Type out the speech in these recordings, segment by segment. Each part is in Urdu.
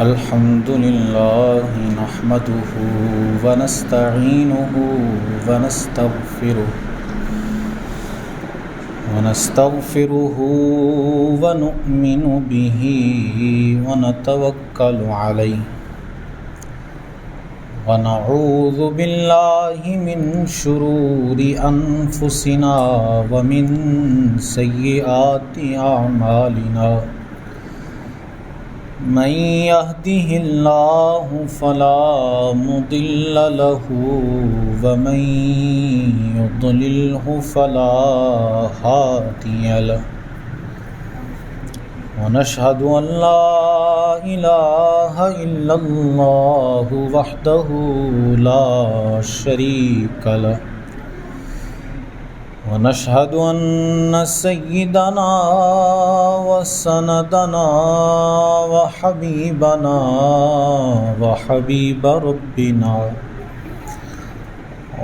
الحمد لله نحمده ونستعينه ونستغفره ونؤمن به ونتوكل عليه ونعوذ بالله من شرور أنفسنا ومن سيئات أعمالنا من يهده الله فلا مضل له ومن يضلله فلا هادي له ونشهد أن لا إله إلا الله وحده لا شريك له ونشهد أن سيدنا وسندنا وحبيبنا وحبيب ربنا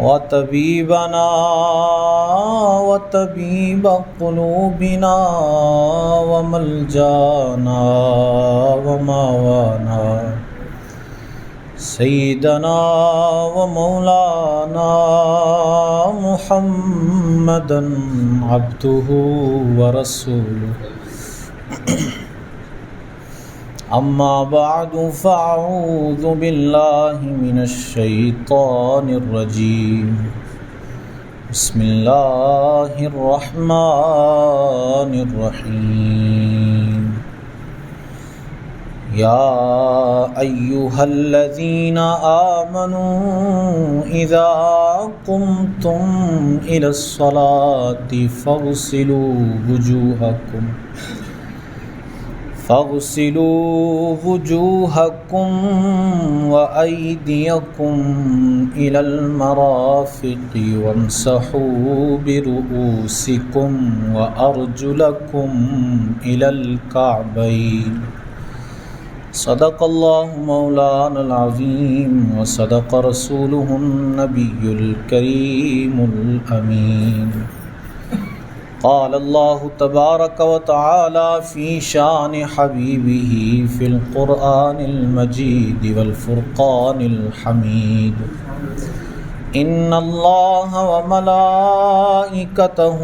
وطبيبنا وطبيب قلوبنا وملجانا وماوانا سيدنا ومولانا محمدا عبده ورسوله أما بعد فأعوذ بالله من الشيطان الرجيم بسم الله الرحمن الرحيم يا أيها الذين آمنوا إذا قمتم إلى الصلاة فاغسلوا وجوهكم وأيديكم إلى المرافق وامسحوا برؤوسكم وأرجلكم إلى الكعبين صدق الله مولانا العظيم وصدق رسوله النبي الكريم الأمين قال الله تبارك وتعالى في شان حبيبه في القرآن المجيد والفرقان الحميد إن الله وملائكته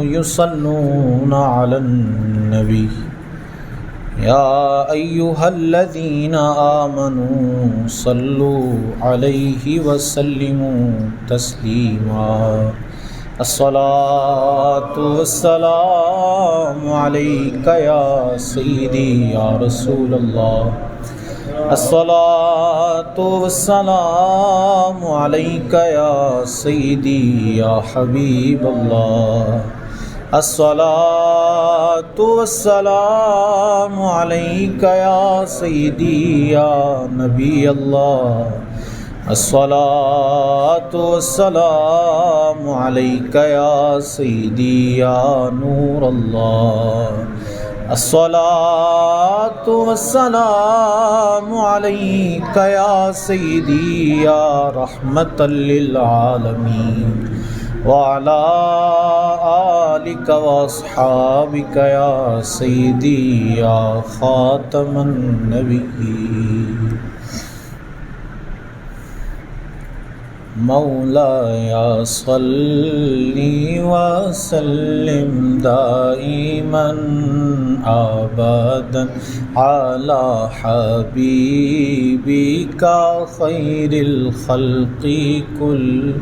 يصلون على النبي يا أيها الذين آمنوا صلوا عليه وسلموا تسليما الصلاة والسلام عليك يا سيدي يا رسول الله الصلاة والسلام عليك يا سيدي يا حبيب الله الصلاة والسلام عليك يا سيدي يا نبي الله الصلاة والسلام عليك يا سيدي يا نور الله الصلاة والسلام عليك يا سيدي يا رحمة للعالمين وعلى آلك وأصحابك يا سيدي يا خاتم النبيين مولاي صل وسلم دائما أبدا على حبيبك خير الخلق كلهم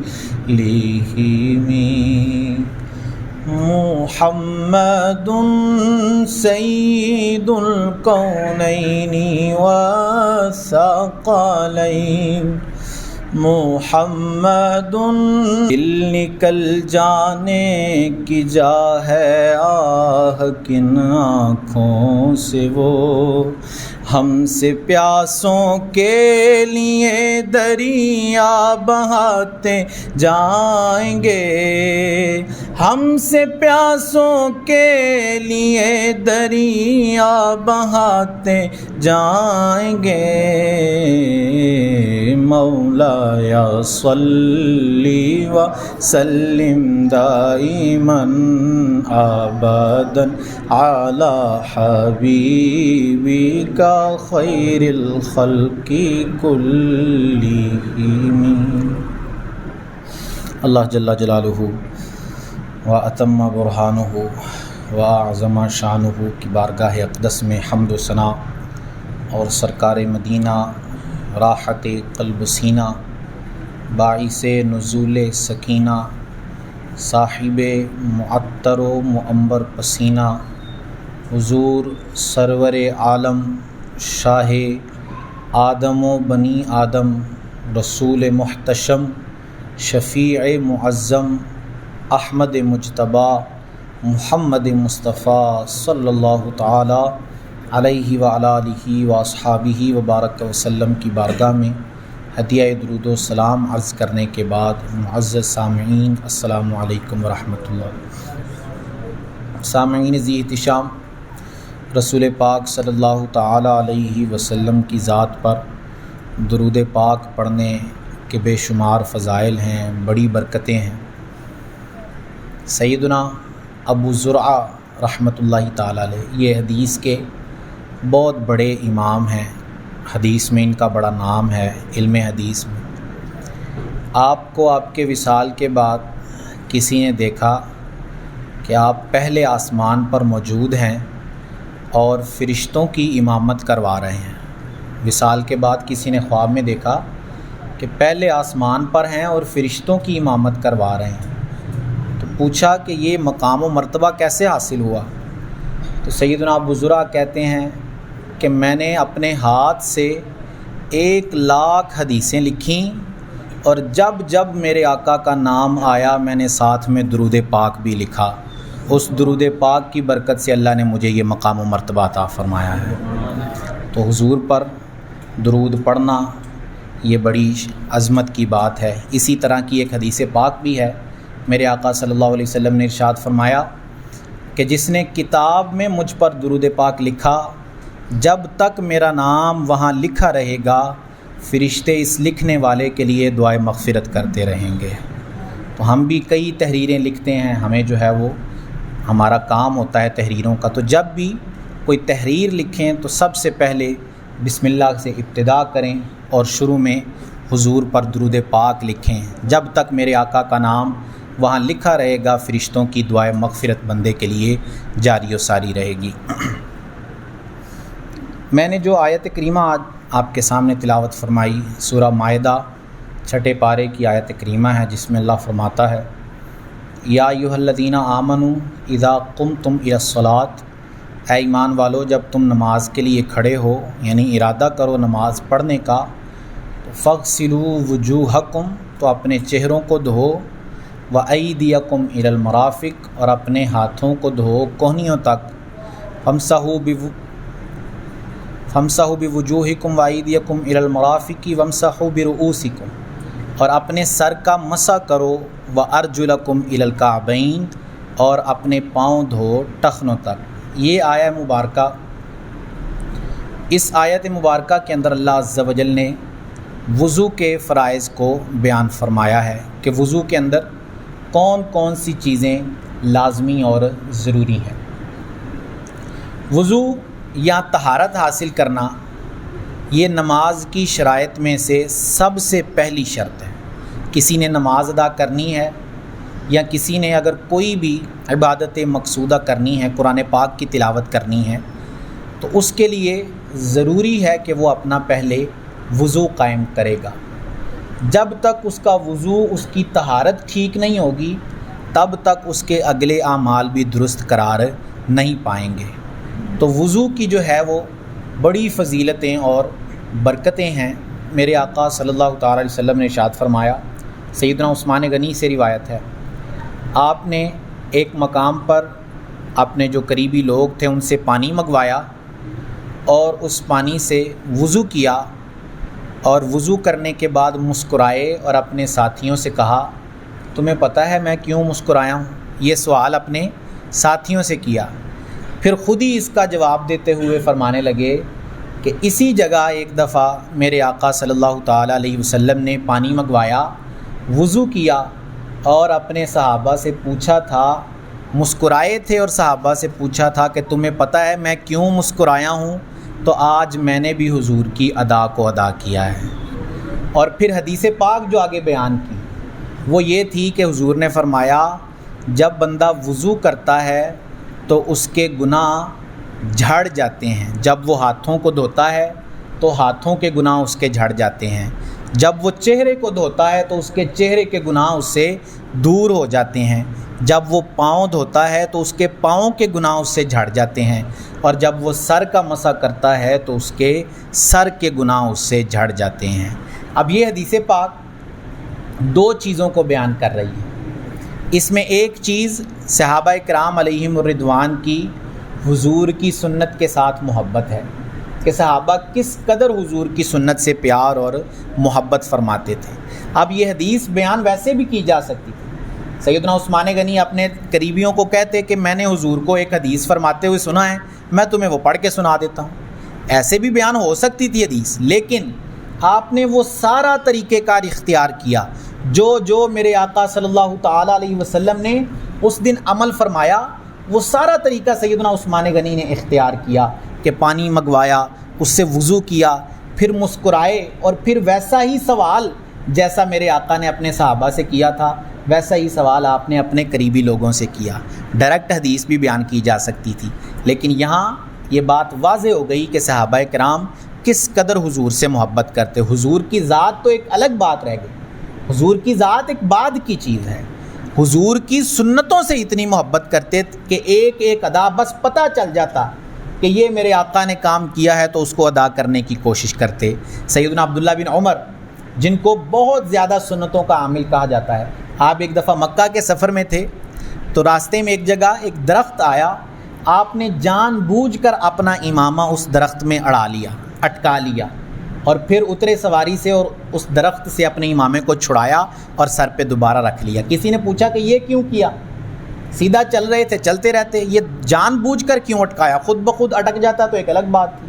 محمد سيد الكونين والثقلين محمد دل نکل جانے کی جا ہے آہ کن آنکھوں سے وہ ہم سے پیاسوں کے لیے دریا بہاتے جائیں گے ہم سے پیاسوں کے لیے دریا بہاتے جائیں گے مولاي صل وسلم دائما أبدا على حبيبك خير الخلق كلهم. اللہ جل جلالہ و اتم برہانہ و اعظم شانہ کی بارگاہ اقدس میں حمد و ثنا اور سرکار مدینہ راحت قلب سینہ باعث نزول سکینہ صاحب معطر و معنبر پسینہ حضور سرور عالم شاہ آدم و بنی آدم رسول محتشم شفیع معظم احمد مجتبی محمد مصطفیٰ صلی اللہ تعالی علیہ وعلی آلہ واصحابہ وبارک وسلم کی بارگاہ میں ہدیہ درود و سلام عرض کرنے کے بعد معزز سامعین السلام علیکم ورحمۃ اللہ. سامعین ذی احتشام، رسول پاک صلی اللہ تعالی علیہ وسلم کی ذات پر درود پاک پڑھنے کے بے شمار فضائل ہیں، بڑی برکتیں ہیں. سیدنا ابو زرعہ رحمۃ اللہ تعالی علیہ یہ حدیث کے بہت بڑے امام ہیں، حدیث میں ان کا بڑا نام ہے. علم حدیث میں آپ کو آپ کے وصال کے بعد کسی نے دیکھا کہ آپ پہلے آسمان پر موجود ہیں اور فرشتوں کی امامت کروا رہے ہیں. وصال کے بعد کسی نے خواب میں دیکھا کہ پہلے آسمان پر ہیں اور فرشتوں کی امامت کروا رہے ہیں. تو پوچھا کہ یہ مقام و مرتبہ کیسے حاصل ہوا؟ تو سیدنا ابو زرعہ کہتے ہیں کہ میں نے اپنے ہاتھ سے 1,00,000 حدیثیں لکھیں اور جب جب میرے آقا کا نام آیا میں نے ساتھ میں درود پاک بھی لکھا. اس درود پاک کی برکت سے اللہ نے مجھے یہ مقام و مرتبہ عطا فرمایا ہے. تو حضور پر درود پڑھنا یہ بڑی عظمت کی بات ہے. اسی طرح کی ایک حدیث پاک بھی ہے. میرے آقا صلی اللہ علیہ وسلم نے ارشاد فرمایا کہ جس نے کتاب میں مجھ پر درود پاک لکھا، جب تک میرا نام وہاں لکھا رہے گا فرشتے اس لکھنے والے کے لیے دعائے مغفرت کرتے رہیں گے. تو ہم بھی کئی تحریریں لکھتے ہیں، ہمیں جو ہے وہ ہمارا کام ہوتا ہے تحریروں کا. تو جب بھی کوئی تحریر لکھیں تو سب سے پہلے بسم اللہ سے ابتدا کریں اور شروع میں حضور پر درود پاک لکھیں. جب تک میرے آقا کا نام وہاں لکھا رہے گا فرشتوں کی دعائے مغفرت بندے کے لیے جاری و ساری رہے گی. میں نے جو آیت کریمہ آج آپ کے سامنے تلاوت فرمائی سورہ مائدہ 6 پارے کی آیت کریمہ ہے، جس میں اللہ فرماتا ہے یا ایھا الذین آمنوا اذا قمتم الی الصلاۃ، اے ایمان والو جب تم نماز کے لیے کھڑے ہو یعنی ارادہ کرو نماز پڑھنے کا، تو فاغسلوا وجوہکم، تو اپنے چہروں کو دھو، وایدیکم الی المرافق، اور اپنے ہاتھوں کو دھو کوہنیوں تک، فامسحوا بوجوہکم وایدیکم الی المرافق وامسحوا برؤوسکم، اور اپنے سر کا مسح کرو، وارجلکم الی الکعبین، اور اپنے پاؤں دھو ٹخنوں تک. یہ آیہ مبارکہ، اس آیت مبارکہ کے اندر اللہ عز و جل نے وضو کے فرائض کو بیان فرمایا ہے کہ وضو کے اندر کون کون سی چیزیں لازمی اور ضروری ہیں. وضو یا طہارت حاصل کرنا یہ نماز کی شرائط میں سے سب سے پہلی شرط ہے. کسی نے نماز ادا کرنی ہے یا کسی نے اگر کوئی بھی عبادت مقصودہ کرنی ہے، قرآن پاک کی تلاوت کرنی ہے، تو اس کے لیے ضروری ہے کہ وہ اپنا پہلے وضو قائم کرے گا. جب تک اس کا وضو، اس کی طہارت ٹھیک نہیں ہوگی تب تک اس کے اگلے اعمال بھی درست قرار نہیں پائیں گے. تو وضو کی جو ہے وہ بڑی فضیلتیں اور برکتیں ہیں. میرے آقا صلی اللہ تعالی علیہ وسلم نے ارشاد فرمایا، سیدنا عثمان غنی سے روایت ہے، آپ نے ایک مقام پر اپنے جو قریبی لوگ تھے ان سے پانی منگوایا اور اس پانی سے وضو کیا، اور وضو کرنے کے بعد مسکرائے اور اپنے ساتھیوں سے کہا تمہیں پتہ ہے میں کیوں مسکرایا ہوں؟ یہ سوال اپنے ساتھیوں سے کیا. پھر خود ہی اس کا جواب دیتے ہوئے فرمانے لگے کہ اسی جگہ ایک دفعہ میرے آقا صلی اللہ تعالیٰ علیہ وسلم نے پانی منگوایا، وضو کیا اور اپنے صحابہ سے پوچھا تھا، مسکرائے تھے اور صحابہ سے پوچھا تھا کہ تمہیں پتہ ہے میں کیوں مسکرایا ہوں؟ تو آج میں نے بھی حضور کی ادا کو ادا کیا ہے۔ اور پھر حدیث پاک جو آگے بیان کی وہ یہ تھی کہ حضور نے فرمایا جب بندہ وضو کرتا ہے تو اس کے گناہ جھڑ جاتے ہیں، جب وہ ہاتھوں کو دھوتا ہے تو ہاتھوں کے گناہ اس کے جھڑ جاتے ہیں، جب وہ چہرے کو دھوتا ہے تو اس کے چہرے کے گناہ اس سے دور ہو جاتے ہیں، جب وہ پاؤں دھوتا ہے تو اس کے پاؤں کے گناہ اس سے جھڑ جاتے ہیں، اور جب وہ سر کا مسح کرتا ہے تو اس کے سر کے گناہ اس سے جھڑ جاتے ہیں۔ اب یہ حدیث پاک دو چیزوں کو بیان کر رہی ہے۔ اس میں ایک چیز صحابہ کرام علیہم الرضوان کی حضور کی سنت کے ساتھ محبت ہے کہ صحابہ کس قدر حضور کی سنت سے پیار اور محبت فرماتے تھے۔ اب یہ حدیث بیان ویسے بھی کی جا سکتی تھی۔ سیدنا عثمان غنی اپنے قریبیوں کو کہتے کہ میں نے حضور کو ایک حدیث فرماتے ہوئے سنا ہے، میں تمہیں وہ پڑھ کے سنا دیتا ہوں۔ ایسے بھی بیان ہو سکتی تھی حدیث، لیکن آپ نے وہ سارا طریقہ کار اختیار کیا جو میرے آقا صلی اللہ تعالیٰ علیہ وسلم نے اس دن عمل فرمایا، وہ سارا طریقہ سیدنا عثمان غنی نے اختیار کیا کہ پانی منگوایا، اس سے وضو کیا، پھر مسکرائے اور پھر ویسا ہی سوال جیسا میرے آقا نے اپنے صحابہ سے کیا تھا ویسا ہی سوال آپ نے اپنے قریبی لوگوں سے کیا۔ ڈائریکٹ حدیث بھی بیان کی جا سکتی تھی، لیکن یہاں یہ بات واضح ہو گئی کہ صحابہ کرام کس قدر حضور سے محبت کرتے۔ حضور کی ذات تو ایک الگ بات رہ گئی، حضور کی ذات ایک بعد کی چیز ہے، حضور کی سنتوں سے اتنی محبت کرتے کہ ایک ایک ادا بس پتہ چل جاتا کہ یہ میرے آقا نے کام کیا ہے تو اس کو ادا کرنے کی کوشش کرتے۔ سیدنا عبداللہ بن عمر جن کو بہت زیادہ سنتوں کا عامل کہا جاتا ہے، آپ ایک دفعہ مکہ کے سفر میں تھے تو راستے میں ایک جگہ ایک درخت آیا، آپ نے جان بوجھ کر اپنا امامہ اس درخت میں اٹکا لیا اور پھر اترے سواری سے اور اس درخت سے اپنے امامے کو چھڑایا اور سر پہ دوبارہ رکھ لیا۔ کسی نے پوچھا کہ یہ کیوں کیا؟ سیدھا چل رہے تھے، چلتے رہتے، یہ جان بوجھ کر کیوں اٹکایا؟ خود بخود اٹک جاتا تو ایک الگ بات تھی۔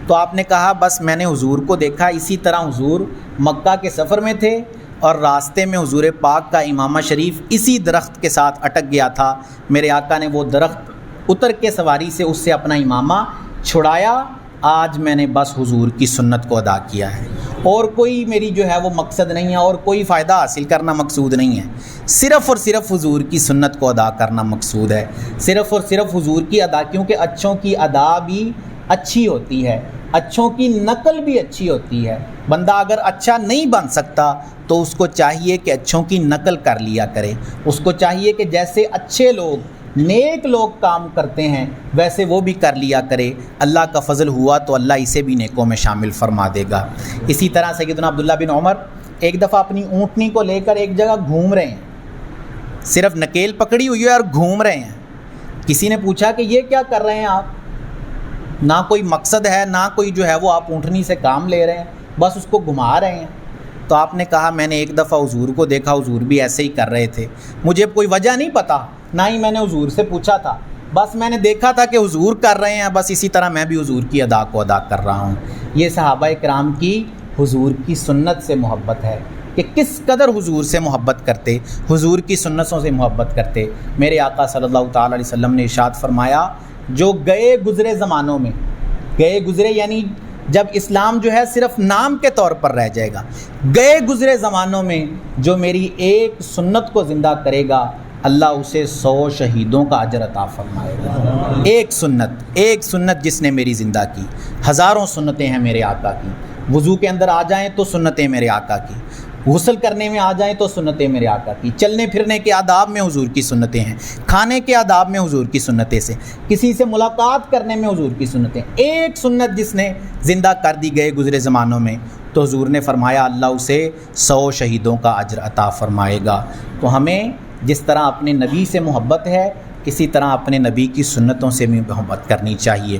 تو آپ نے کہا بس میں نے حضور کو دیکھا، اسی طرح حضور مکہ کے سفر میں تھے اور راستے میں حضور پاک کا امامہ شریف اسی درخت کے ساتھ اٹک گیا تھا، میرے آقا نے وہ درخت اتر کے سواری سے اس سے اپنا امامہ چھڑایا، آج میں نے بس حضور کی سنت کو ادا کیا ہے، اور کوئی میری جو ہے وہ مقصد نہیں ہے اور کوئی فائدہ حاصل کرنا مقصود نہیں ہے، صرف اور صرف حضور کی سنت کو ادا کرنا مقصود ہے، صرف اور صرف حضور کی ادا، کیونکہ اچھوں کی ادا بھی اچھی ہوتی ہے، اچھوں کی نقل بھی اچھی ہوتی ہے۔ بندہ اگر اچھا نہیں بن سکتا تو اس کو چاہیے کہ اچھوں کی نقل کر لیا کرے، اس کو چاہیے کہ جیسے اچھے لوگ نیک لوگ کام کرتے ہیں ویسے وہ بھی کر لیا کرے، اللہ کا فضل ہوا تو اللہ اسے بھی نیکوں میں شامل فرما دے گا۔ اسی طرح سیدنا عبداللہ بن عمر ایک دفعہ اپنی اونٹنی کو لے کر ایک جگہ گھوم رہے ہیں، صرف نکیل پکڑی ہوئی ہے اور گھوم رہے ہیں۔ کسی نے پوچھا کہ یہ کیا کر رہے ہیں آپ؟ نہ کوئی مقصد ہے، نہ کوئی جو ہے وہ آپ اونٹنی سے کام لے رہے ہیں، بس اس کو گھما رہے ہیں۔ تو آپ نے کہا میں نے ایک دفعہ حضور کو دیکھا، حضور بھی ایسے ہی کر رہے تھے، مجھے کوئی وجہ نہیں پتہ، نہ ہی میں نے حضور سے پوچھا تھا، بس میں نے دیکھا تھا کہ حضور کر رہے ہیں، بس اسی طرح میں بھی حضور کی ادا کو ادا کر رہا ہوں۔ یہ صحابہ کرام کی حضور کی سنت سے محبت ہے کہ کس قدر حضور سے محبت کرتے، حضور کی سنتوں سے محبت کرتے۔ میرے آقا صلی اللہ تعالیٰ علیہ وسلم نے ارشاد فرمایا جو گئے گزرے زمانوں میں، گئے گزرے یعنی جب اسلام جو ہے صرف نام کے طور پر رہ جائے گا، گئے گزرے زمانوں میں جو میری ایک سنت کو زندہ کرے گا اللہ اسے 100 شہیدوں کا اجر عطا فرمائے گا۔ ایک سنت جس نے میری زندہ کی، ہزاروں سنتیں ہیں میرے آقا کی، وضو کے اندر آ جائیں تو سنتیں میرے آقا کی، غسل کرنے میں آ جائیں تو سنتیں میرے آقا کی، چلنے پھرنے کے آداب میں حضور کی سنتیں ہیں، کھانے کے آداب میں حضور کی سنتیں سے، کسی سے ملاقات کرنے میں حضور کی سنتیں، ایک سنت جس نے زندہ کر دی گئے گزرے زمانوں میں تو حضور نے فرمایا اللہ اسے 100 شہیدوں کا اجر عطا فرمائے گا۔ تو ہمیں جس طرح اپنے نبی سے محبت ہے اسی طرح اپنے نبی کی سنتوں سے بھی محبت کرنی چاہیے۔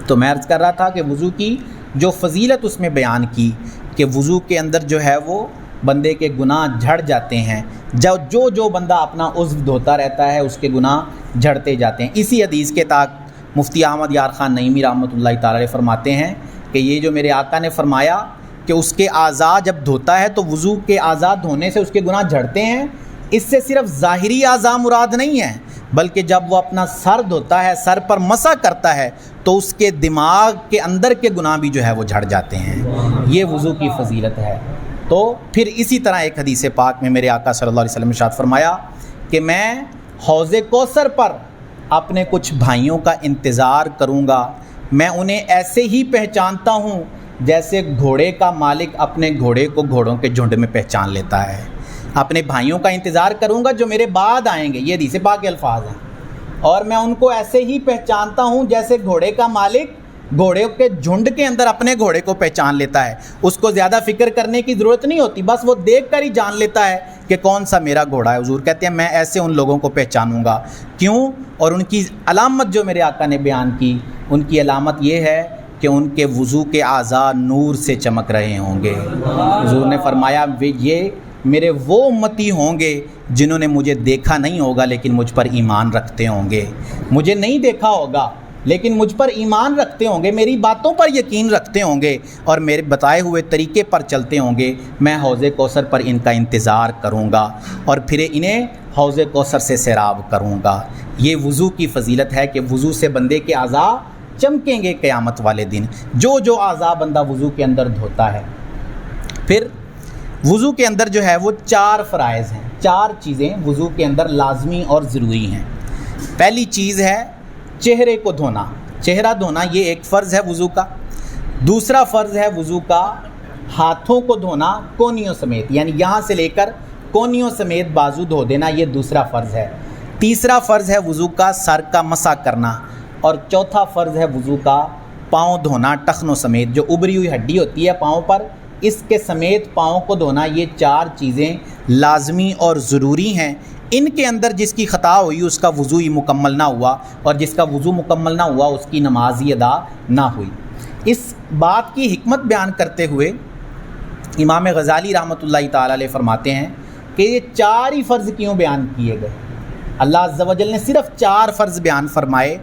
تو میں عرض کر رہا تھا کہ وضو کی جو فضیلت اس میں بیان کی کہ وضو کے اندر جو ہے وہ بندے کے گناہ جھڑ جاتے ہیں، جو بندہ اپنا عضو دھوتا رہتا ہے اس کے گناہ جھڑتے جاتے ہیں۔ اسی حدیث کے مفتی احمد یار خان نعیمی رحمۃ اللہ تعالی علیہ فرماتے ہیں کہ یہ جو میرے آقا نے فرمایا کہ اس کے اعضاء جب دھوتا ہے تو وضو کے اعضاء دھونے سے اس کے گناہ جھڑتے ہیں، اس سے صرف ظاہری اعضاء مراد نہیں ہیں، بلکہ جب وہ اپنا سر دھوتا ہے، سر پر مسح کرتا ہے، تو اس کے دماغ کے اندر کے گناہ بھی جو ہے وہ جھڑ جاتے ہیں۔ یہ وضو کی فضیلت ہے۔ تو پھر اسی طرح ایک حدیث پاک میں میرے آقا صلی اللہ علیہ وسلم نے ارشاد فرمایا کہ میں حوض کوثر پر اپنے کچھ بھائیوں کا انتظار کروں گا، میں انہیں ایسے ہی پہچانتا ہوں جیسے گھوڑے کا مالک اپنے گھوڑے کو گھوڑوں کے جھنڈ میں پہچان لیتا ہے۔ اپنے بھائیوں کا انتظار کروں گا جو میرے بعد آئیں گے، یہ حدیث پاک کے الفاظ ہیں، اور میں ان کو ایسے ہی پہچانتا ہوں جیسے گھوڑے کا مالک گھوڑے کے جھنڈ کے اندر اپنے گھوڑے کو پہچان لیتا ہے۔ اس کو زیادہ فکر کرنے کی ضرورت نہیں ہوتی، بس وہ دیکھ کر ہی جان لیتا ہے کہ کون سا میرا گھوڑا ہے۔ حضور کہتے ہیں میں ایسے ان لوگوں کو پہچانوں گا۔ کیوں؟ اور ان کی علامت جو میرے آقا نے بیان کی، ان کی علامت یہ ہے کہ ان کے وضو کے اعضاء نور سے چمک رہے ہوں گے۔ حضور نے فرمایا یہ میرے وہ امتی ہوں گے جنہوں نے مجھے دیکھا نہیں ہوگا لیکن مجھ پر ایمان رکھتے ہوں گے، مجھے نہیں دیکھا ہوگا لیکن مجھ پر ایمان رکھتے ہوں گے، میری باتوں پر یقین رکھتے ہوں گے اور میرے بتائے ہوئے طریقے پر چلتے ہوں گے۔ میں حوض کوثر پر ان کا انتظار کروں گا اور پھر انہیں حوض کوثر سے سیراب کروں گا۔ یہ وضو کی فضیلت ہے کہ وضو سے بندے کے اعضاء چمکیں گے قیامت والے دن، جو اعضاء بندہ وضو کے اندر دھوتا ہے۔ پھر وضو کے اندر جو ہے وہ 4 فرائض ہیں، 4 چیزیں وضو کے اندر لازمی اور ضروری ہیں۔ پہلی چیز ہے چہرے کو دھونا، چہرہ دھونا یہ ایک فرض ہے وضو کا۔ دوسرا فرض ہے وضو کا ہاتھوں کو دھونا کونیوں سمیت، یعنی یہاں سے لے کر کونیوں سمیت بازو دھو دینا، یہ دوسرا فرض ہے۔ تیسرا فرض ہے وضو کا سر کا مسح کرنا، اور چوتھا فرض ہے وضو کا پاؤں دھونا ٹخنوں سمیت، جو ابری ہوئی ہڈی ہوتی ہے پاؤں پر اس کے سمیت پاؤں کو دھونا۔ یہ 4 چیزیں لازمی اور ضروری ہیں۔ ان کے اندر جس کی خطا ہوئی اس کا وضو ہی مکمل نہ ہوا، اور جس کا وضو مکمل نہ ہوا اس کی نماز ہی ادا نہ ہوئی۔ اس بات کی حکمت بیان کرتے ہوئے امام غزالی رحمۃ اللہ تعالی علیہ فرماتے ہیں کہ یہ 4 ہی فرض کیوں بیان کیے گئے؟ اللہ عز و جل نے صرف 4 فرض بیان فرمائے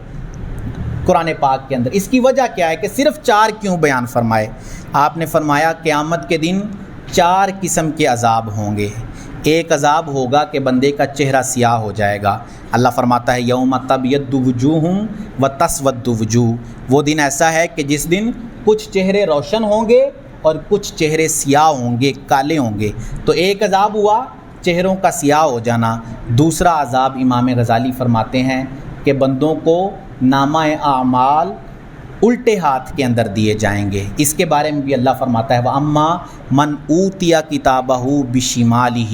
قرآن پاک کے اندر۔ اس کی وجہ کیا ہے کہ صرف 4 کیوں بیان فرمائے؟ آپ نے فرمایا قیامت کے دن 4 قسم کے عذاب ہوں گے۔ ایک عذاب ہوگا کہ بندے کا چہرہ سیاہ ہو جائے گا۔ اللہ فرماتا ہے یوم تبیض وجوہ وتسود وجوہ، وہ دن ایسا ہے کہ جس دن کچھ چہرے روشن ہوں گے اور کچھ چہرے سیاہ ہوں گے، کالے ہوں گے۔ تو ایک عذاب ہوا چہروں کا سیاہ ہو جانا۔ دوسرا عذاب امام غزالی فرماتے ہیں کہ بندوں کو نامہ اعمال الٹے ہاتھ کے اندر دیے جائیں گے۔ اس کے بارے میں بھی اللہ فرماتا ہے وَأَمَّا مَنْ أُوتِيَ كِتَابَهُ بِشِمَالِهِ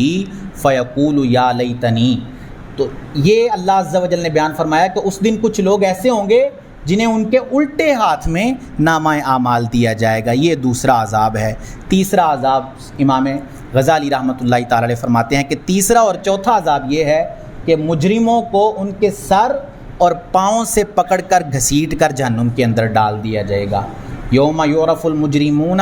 فَيَقُولُ يَا لَيْتَنِي، تو یہ اللہ عز و جل نے بیان فرمایا کہ اس دن کچھ لوگ ایسے ہوں گے جنہیں ان کے الٹے ہاتھ میں نامہ اعمال دیا جائے گا۔ یہ دوسرا عذاب ہے۔ تیسرا عذاب امام غزالی رحمۃ اللہ تعالی علیہ فرماتے ہیں کہ تیسرا اور چوتھا عذاب یہ ہے کہ مجرموں کو ان کے سر اور پاؤں سے پکڑ کر گھسیٹ کر جہنم کے اندر ڈال دیا جائے گا۔ یوم یعرف المجرمون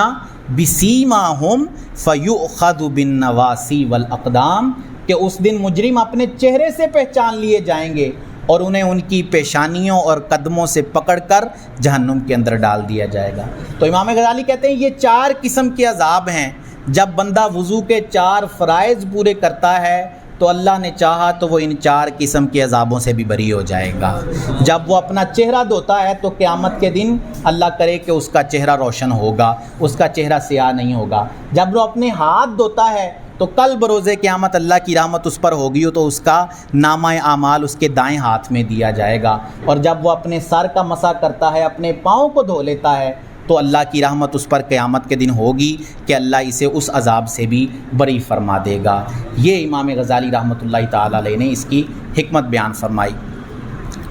بسیماہم فیؤخذ بالنواصی والاقدام، کہ اس دن مجرم اپنے چہرے سے پہچان لیے جائیں گے اور انہیں ان کی پیشانیوں اور قدموں سے پکڑ کر جہنم کے اندر ڈال دیا جائے گا۔ تو امام غزالی کہتے ہیں یہ 4 قسم کے عذاب ہیں۔ جب بندہ وضو کے 4 فرائض پورے کرتا ہے تو اللہ نے چاہا تو وہ ان 4 قسم کے عذابوں سے بھی بری ہو جائے گا۔ جب وہ اپنا چہرہ دھوتا ہے تو قیامت کے دن اللہ کرے کہ اس کا چہرہ روشن ہوگا، اس کا چہرہ سیاہ نہیں ہوگا۔ جب وہ اپنے ہاتھ دھوتا ہے تو کل بروز قیامت اللہ کی رحمت اس پر ہوگی تو اس کا نامہ اعمال اس کے دائیں ہاتھ میں دیا جائے گا۔ اور جب وہ اپنے سر کا مسح کرتا ہے، اپنے پاؤں کو دھو لیتا ہے، تو اللہ کی رحمت اس پر قیامت کے دن ہوگی کہ اللہ اسے اس عذاب سے بھی بری فرما دے گا۔ یہ امام غزالی رحمۃ اللہ تعالی علیہ نے اس کی حکمت بیان فرمائی۔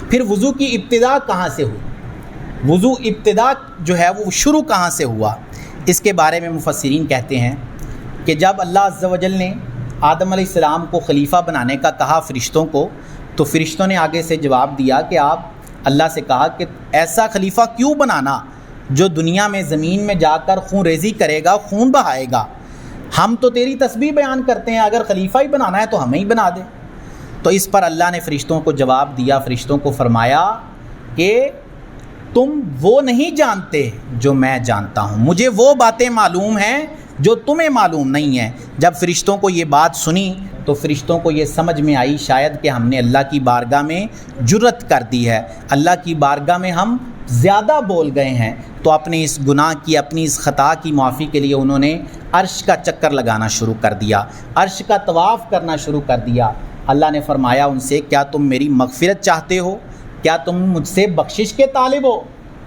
پھر وضو کی ابتدا کہاں سے ہوئی؟ وضو ابتدا جو ہے وہ شروع کہاں سے ہوا؟ اس کے بارے میں مفسرین کہتے ہیں کہ جب اللہ عز و جل نے آدم علیہ السلام کو خلیفہ بنانے کا کہا فرشتوں کو، تو فرشتوں نے آگے سے جواب دیا کہ آپ اللہ سے کہا کہ ایسا خلیفہ کیوں بنانا جو دنیا میں زمین میں جا کر خون ریزی کرے گا، خون بہائے گا؟ ہم تو تیری تسبیح بیان کرتے ہیں، اگر خلیفہ ہی بنانا ہے تو ہمیں ہی بنا دے۔ تو اس پر اللہ نے فرشتوں کو جواب دیا، فرشتوں کو فرمایا کہ تم وہ نہیں جانتے جو میں جانتا ہوں، مجھے وہ باتیں معلوم ہیں جو تمہیں معلوم نہیں ہیں۔ جب فرشتوں کو یہ بات سنی تو فرشتوں کو یہ سمجھ میں آئی شاید کہ ہم نے اللہ کی بارگاہ میں جرت کر دی ہے، اللہ کی بارگاہ میں ہم زیادہ بول گئے ہیں، تو اپنے اس گناہ کی، اپنی اس خطا کی معافی کے لیے انہوں نے عرش کا چکر لگانا شروع کر دیا، عرش کا طواف کرنا شروع کر دیا۔ اللہ نے فرمایا ان سے، کیا تم میری مغفرت چاہتے ہو؟ کیا تم مجھ سے بخشش کے طالب ہو؟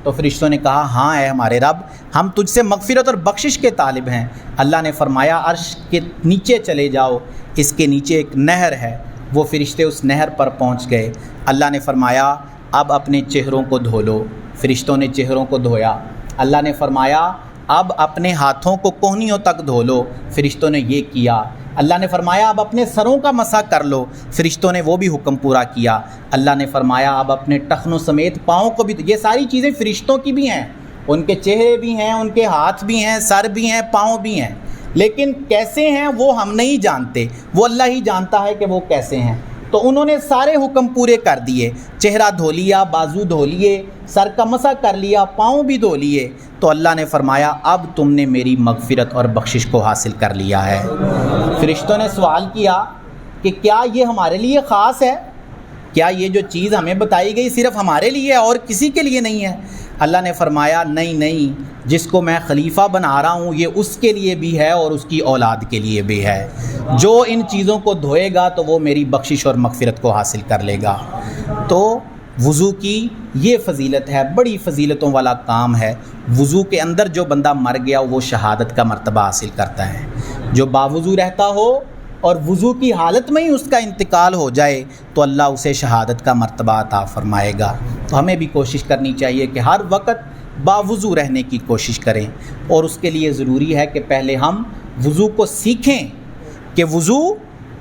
تو فرشتوں نے کہا ہاں اے ہمارے رب، ہم تجھ سے مغفرت اور بخشش کے طالب ہیں۔ اللہ نے فرمایا عرش کے نیچے چلے جاؤ، اس کے نیچے ایک نہر ہے۔ وہ فرشتے اس نہر پر پہنچ گئے۔ اللہ نے فرمایا اب اپنے چہروں کو دھو لو۔ فرشتوں نے چہروں کو دھویا۔ اللہ نے فرمایا اب اپنے ہاتھوں کو کوہنیوں تک دھو لو۔ فرشتوں نے یہ کیا۔ اللہ نے فرمایا اب اپنے سروں کا مسح کر لو۔ فرشتوں نے وہ بھی حکم پورا کیا۔ اللہ نے فرمایا اب اپنے ٹخنوں سمیت پاؤں کو بھی، یہ ساری چیزیں فرشتوں کی بھی ہیں، ان کے چہرے بھی ہیں، ان کے ہاتھ بھی ہیں، سر بھی ہیں، پاؤں بھی ہیں، لیکن کیسے ہیں وہ ہم نہیں جانتے، وہ اللہ ہی جانتا ہے کہ وہ کیسے ہیں۔ تو انہوں نے سارے حکم پورے کر دیے، چہرہ دھو لیا، بازو دھو لیے، سر کا مسح کر لیا، پاؤں بھی دھو لیے۔ تو اللہ نے فرمایا اب تم نے میری مغفرت اور بخشش کو حاصل کر لیا ہے۔ فرشتوں نے سوال کیا کہ کیا یہ ہمارے لیے خاص ہے؟ کیا یہ جو چیز ہمیں بتائی گئی صرف ہمارے لیے ہے اور کسی کے لیے نہیں ہے؟ اللہ نے فرمایا نہیں، جس کو میں خلیفہ بنا رہا ہوں یہ اس کے لیے بھی ہے اور اس کی اولاد کے لیے بھی ہے۔ جو ان چیزوں کو دھوئے گا تو وہ میری بخشش اور مغفرت کو حاصل کر لے گا۔ تو وضو کی یہ فضیلت ہے، بڑی فضیلتوں والا کام ہے۔ وضو کے اندر جو بندہ مر گیا وہ شہادت کا مرتبہ حاصل کرتا ہے۔ جو باوضو رہتا ہو اور وضو کی حالت میں ہی اس کا انتقال ہو جائے تو اللہ اسے شہادت کا مرتبہ عطا فرمائے گا۔ تو ہمیں بھی کوشش کرنی چاہیے کہ ہر وقت باوضو رہنے کی کوشش کریں، اور اس کے لیے ضروری ہے کہ پہلے ہم وضو کو سیکھیں کہ وضو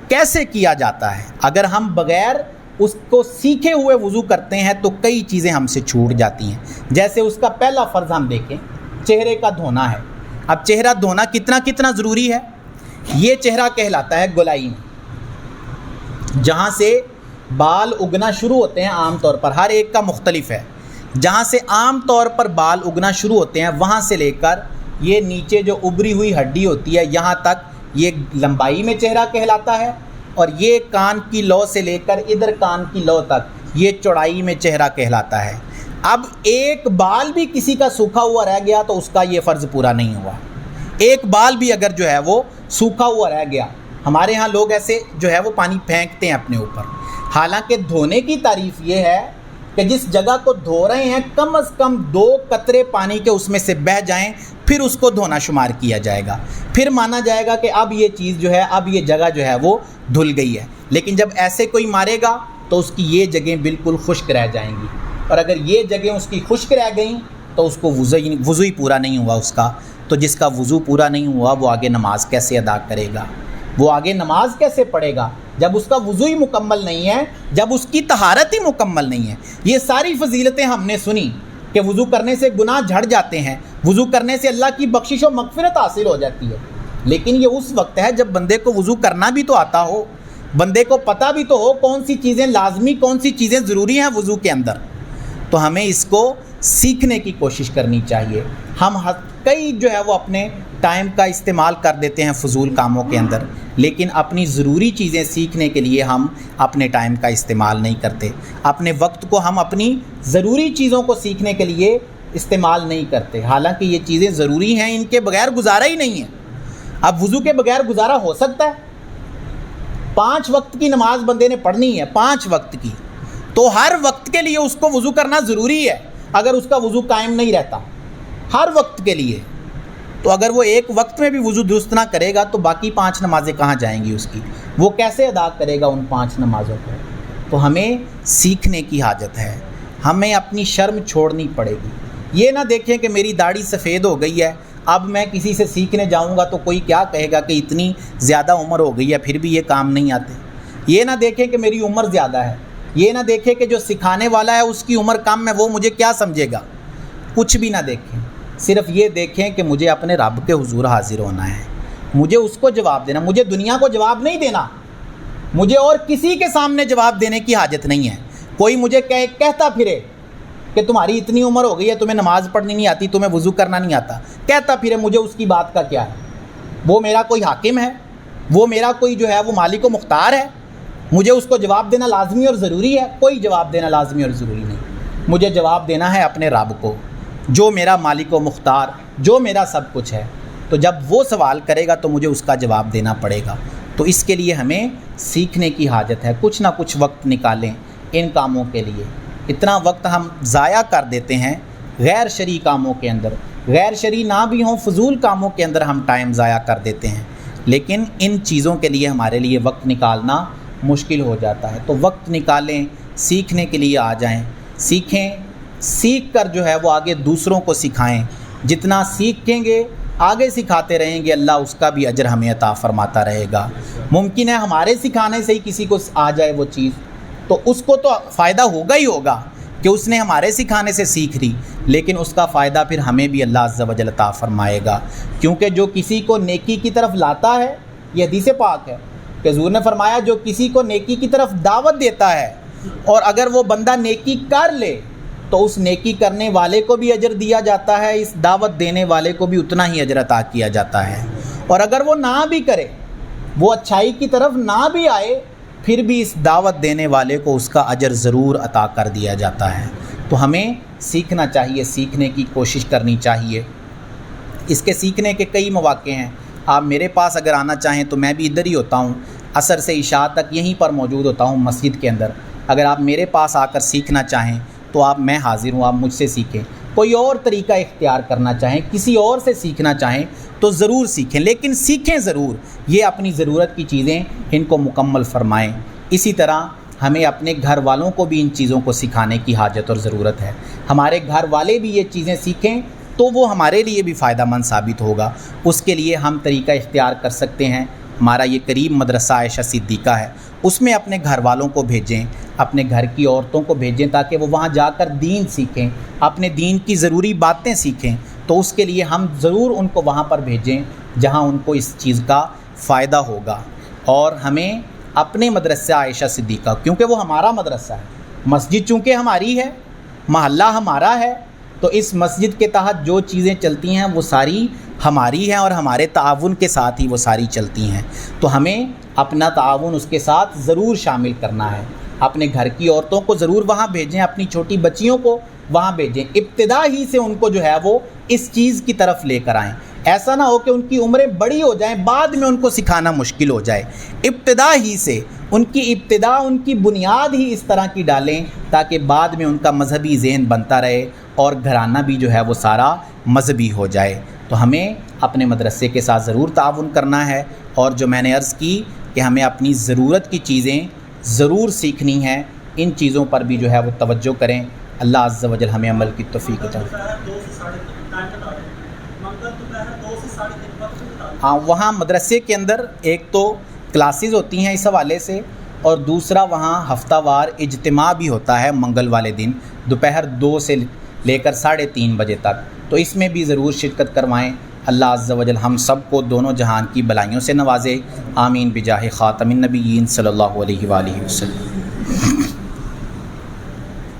کیسے کیا جاتا ہے۔ اگر ہم بغیر اس کو سیکھے ہوئے وضو کرتے ہیں تو کئی چیزیں ہم سے چھوٹ جاتی ہیں۔ جیسے اس کا پہلا فرض ہم دیکھیں، چہرے کا دھونا ہے۔ اب چہرہ دھونا کتنا ضروری ہے؟ یہ چہرہ کہلاتا ہے گولائی، جہاں سے بال اگنا شروع ہوتے ہیں۔ عام طور پر ہر ایک کا مختلف ہے، جہاں سے عام طور پر بال اگنا شروع ہوتے ہیں وہاں سے لے کر یہ نیچے جو ابری ہوئی ہڈی ہوتی ہے یہاں تک یہ لمبائی میں چہرہ کہلاتا ہے، اور یہ کان کی لو سے لے کر ادھر کان کی لو تک یہ چوڑائی میں چہرہ کہلاتا ہے۔ اب ایک بال بھی کسی کا سوکھا ہوا رہ گیا تو اس کا یہ فرض پورا نہیں ہوا۔ ایک بال بھی اگر جو ہے وہ سوکھا ہوا رہ گیا، ہمارے ہاں لوگ ایسے جو ہے وہ پانی پھینکتے ہیں اپنے اوپر، حالانکہ دھونے کی تعریف یہ ہے کہ جس جگہ کو دھو رہے ہیں کم از کم 2 قطرے پانی کے اس میں سے بہہ جائیں، پھر اس کو دھونا شمار کیا جائے گا، پھر مانا جائے گا کہ اب یہ چیز جو ہے، اب یہ جگہ جو ہے وہ دھل گئی ہے۔ لیکن جب ایسے کوئی مارے گا تو اس کی یہ جگہیں بالکل خشک رہ جائیں گی، اور اگر یہ جگہیں اس کی خشک رہ گئیں تو اس کو وضو ہی پورا نہیں ہوا اس کا۔ تو جس کا وضو پورا نہیں ہوا وہ آگے نماز کیسے ادا کرے گا؟ وہ آگے نماز کیسے پڑھے گا جب اس کا وضو ہی مکمل نہیں ہے، جب اس کی طہارت ہی مکمل نہیں ہے؟ یہ ساری فضیلتیں ہم نے سنی کہ وضو کرنے سے گناہ جھڑ جاتے ہیں، وضو کرنے سے اللہ کی بخشش و مغفرت حاصل ہو جاتی ہے، لیکن یہ اس وقت ہے جب بندے کو وضو کرنا بھی تو آتا ہو، بندے کو پتہ بھی تو ہو کون سی چیزیں لازمی، کون سی چیزیں ضروری ہیں وضو کے اندر۔ تو ہمیں اس کو سیکھنے کی کوشش کرنی چاہیے۔ ہم کئی جو ہے وہ اپنے ٹائم کا استعمال کر دیتے ہیں فضول کاموں کے اندر، لیکن اپنی ضروری چیزیں سیکھنے کے لیے ہم اپنے ٹائم کا استعمال نہیں کرتے، اپنے وقت کو ہم اپنی ضروری چیزوں کو سیکھنے کے لیے استعمال نہیں کرتے، حالانکہ یہ چیزیں ضروری ہیں، ان کے بغیر گزارا ہی نہیں ہے۔ اب وضو کے بغیر گزارا ہو سکتا ہے؟ 5 وقت کی نماز بندے نے پڑھنی ہے، 5 وقت کی، تو ہر وقت کے لیے اس کو وضو کرنا ضروری ہے۔ اگر اس کا وضو قائم نہیں رہتا ہر وقت کے لیے، تو اگر وہ ایک وقت میں بھی وضو درست نہ کرے گا تو باقی 5 نمازیں کہاں جائیں گی اس کی؟ وہ کیسے ادا کرے گا ان 5 نمازوں کو؟ تو ہمیں سیکھنے کی حاجت ہے، ہمیں اپنی شرم چھوڑنی پڑے گی۔ یہ نہ دیکھیں کہ میری داڑھی سفید ہو گئی ہے، اب میں کسی سے سیکھنے جاؤں گا تو کوئی کیا کہے گا کہ اتنی زیادہ عمر ہو گئی ہے پھر بھی یہ کام نہیں آتے۔ یہ نہ دیکھیں کہ میری عمر زیادہ ہے، یہ نہ دیکھیں کہ جو سکھانے والا ہے اس کی عمر کم ہے، وہ مجھے کیا سمجھے گا۔ کچھ بھی نہ دیکھیں، صرف یہ دیکھیں کہ مجھے اپنے رب کے حضور حاضر ہونا ہے، مجھے اس کو جواب دینا، مجھے دنیا کو جواب نہیں دینا، مجھے اور کسی کے سامنے جواب دینے کی حاجت نہیں ہے۔ کوئی مجھے کہتا پھرے کہ تمہاری اتنی عمر ہو گئی ہے، تمہیں نماز پڑھنی نہیں آتی، تمہیں وضو کرنا نہیں آتا، کہتا پھر مجھے اس کی بات کا کیا ہے؟ وہ میرا کوئی حاکم ہے، وہ میرا کوئی جو ہے وہ مالک و مختار ہے، مجھے اس کو جواب دینا لازمی اور ضروری ہے؟ کوئی جواب دینا لازمی اور ضروری نہیں، مجھے جواب دینا ہے اپنے رب کو، جو میرا مالک و مختار، جو میرا سب کچھ ہے۔ تو جب وہ سوال کرے گا تو مجھے اس کا جواب دینا پڑے گا۔ تو اس کے لیے ہمیں سیکھنے کی حاجت ہے، کچھ نہ کچھ وقت نکالیں ان کاموں کے لیے۔ اتنا وقت ہم ضائع کر دیتے ہیں غیر شرعی کاموں کے اندر، غیر شرعی نہ بھی ہوں، فضول کاموں کے اندر ہم ٹائم ضائع کر دیتے ہیں، لیکن ان چیزوں کے لیے ہمارے لیے وقت نکالنا مشکل ہو جاتا ہے۔ تو وقت نکالیں، سیکھنے کے لیے آ جائیں، سیکھیں، سیکھ کر جو ہے وہ آگے دوسروں کو سکھائیں۔ جتنا سیکھیں گے، آگے سکھاتے رہیں گے، اللہ اس کا بھی اجر ہمیں عطا فرماتا رہے گا۔ ممکن ہے ہمارے سکھانے سے ہی کسی کو آ جائے وہ چیز، تو اس کو تو فائدہ ہوگا ہی ہوگا کہ اس نے ہمارے سکھانے سے سیکھ لی، لیکن اس کا فائدہ پھر ہمیں بھی اللہ عز و جل عطا فرمائے گا، کیونکہ جو کسی کو نیکی کی طرف لاتا ہے، یہ حدیث پاک ہے کہ حضور نے فرمایا جو کسی کو نیکی کی طرف دعوت دیتا ہے اور اگر وہ بندہ نیکی کر لے تو اس نیکی کرنے والے کو بھی اجر دیا جاتا ہے، اس دعوت دینے والے کو بھی اتنا ہی اجر عطا کیا جاتا ہے، اور اگر وہ نہ بھی کرے، وہ اچھائی کی طرف نہ بھی آئے، پھر بھی اس دعوت دینے والے کو اس کا اجر ضرور عطا کر دیا جاتا ہے۔ تو ہمیں سیکھنا چاہیے، سیکھنے کی کوشش کرنی چاہیے۔ اس کے سیکھنے کے کئی مواقع ہیں، آپ میرے پاس اگر آنا چاہیں تو میں بھی ادھر ہی ہوتا ہوں، عصر سے عشاء تک یہیں پر موجود ہوتا ہوں مسجد کے اندر۔ اگر آپ میرے پاس آ کر سیکھنا چاہیں تو میں حاضر ہوں، آپ مجھ سے سیکھیں۔ کوئی اور طریقہ اختیار کرنا چاہیں، کسی اور سے سیکھنا چاہیں تو ضرور سیکھیں، لیکن سیکھیں ضرور، یہ اپنی ضرورت کی چیزیں ان کو مکمل فرمائیں۔ اسی طرح ہمیں اپنے گھر والوں کو بھی ان چیزوں کو سکھانے کی حاجت اور ضرورت ہے۔ ہمارے گھر والے بھی یہ چیزیں سیکھیں تو وہ ہمارے لیے بھی فائدہ مند ثابت ہوگا۔ اس کے لیے ہم طریقہ اختیار کر سکتے ہیں، ہمارا یہ قریب مدرسہ عائشہ صدیقہ ہے، اس میں اپنے گھر والوں کو بھیجیں، اپنے گھر کی عورتوں کو بھیجیں تاکہ وہ وہاں جا کر دین سیکھیں، اپنے دین کی ضروری باتیں سیکھیں۔ تو اس کے لیے ہم ضرور ان کو وہاں پر بھیجیں جہاں ان کو اس چیز کا فائدہ ہوگا۔ اور ہمیں اپنے مدرسہ عائشہ صدیقہ، کیونکہ وہ ہمارا مدرسہ ہے، مسجد چونکہ ہماری ہے، محلہ ہمارا ہے، تو اس مسجد کے تحت جو چیزیں چلتی ہیں وہ ساری ہماری ہیں اور ہمارے تعاون کے ساتھ ہی وہ ساری چلتی ہیں۔ تو ہمیں اپنا تعاون اس کے ساتھ ضرور شامل کرنا ہے۔ اپنے گھر کی عورتوں کو ضرور وہاں بھیجیں، اپنی چھوٹی بچیوں کو وہاں بھیجیں، ابتدا ہی سے ان کو جو ہے وہ اس چیز کی طرف لے کر آئیں۔ ایسا نہ ہو کہ ان کی عمریں بڑی ہو جائیں، بعد میں ان کو سکھانا مشکل ہو جائے۔ ابتدا ہی سے ان کی ابتدا، ان کی بنیاد ہی اس طرح کی ڈالیں تاکہ بعد میں ان کا مذہبی ذہن بنتا رہے اور گھرانہ بھی جو ہے وہ سارا مذہبی ہو جائے۔ تو ہمیں اپنے مدرسے کے ساتھ ضرور تعاون کرنا ہے، اور جو میں نے عرض کی کہ ہمیں اپنی ضرورت کی چیزیں ضرور سیکھنی ہیں، ان چیزوں پر بھی جو ہے وہ توجہ کریں۔ اللہ عز و جل ہمیں عمل کی توفیق عطا فرمائے۔ ہاں، وہاں مدرسے کے اندر ایک تو کلاسز ہوتی ہیں اس حوالے سے، اور دوسرا وہاں ہفتہ وار اجتماع بھی ہوتا ہے منگل والے دن دوپہر 2 سے لے کر 3:30 بجے تک، تو اس میں بھی ضرور شرکت کروائیں۔ اللہ عز و جل ہم سب کو دونوں جہان کی بلائیوں سے نوازے، آمین بجاہ خاتم النبیین صلی اللہ علیہ وآلہ وسلم۔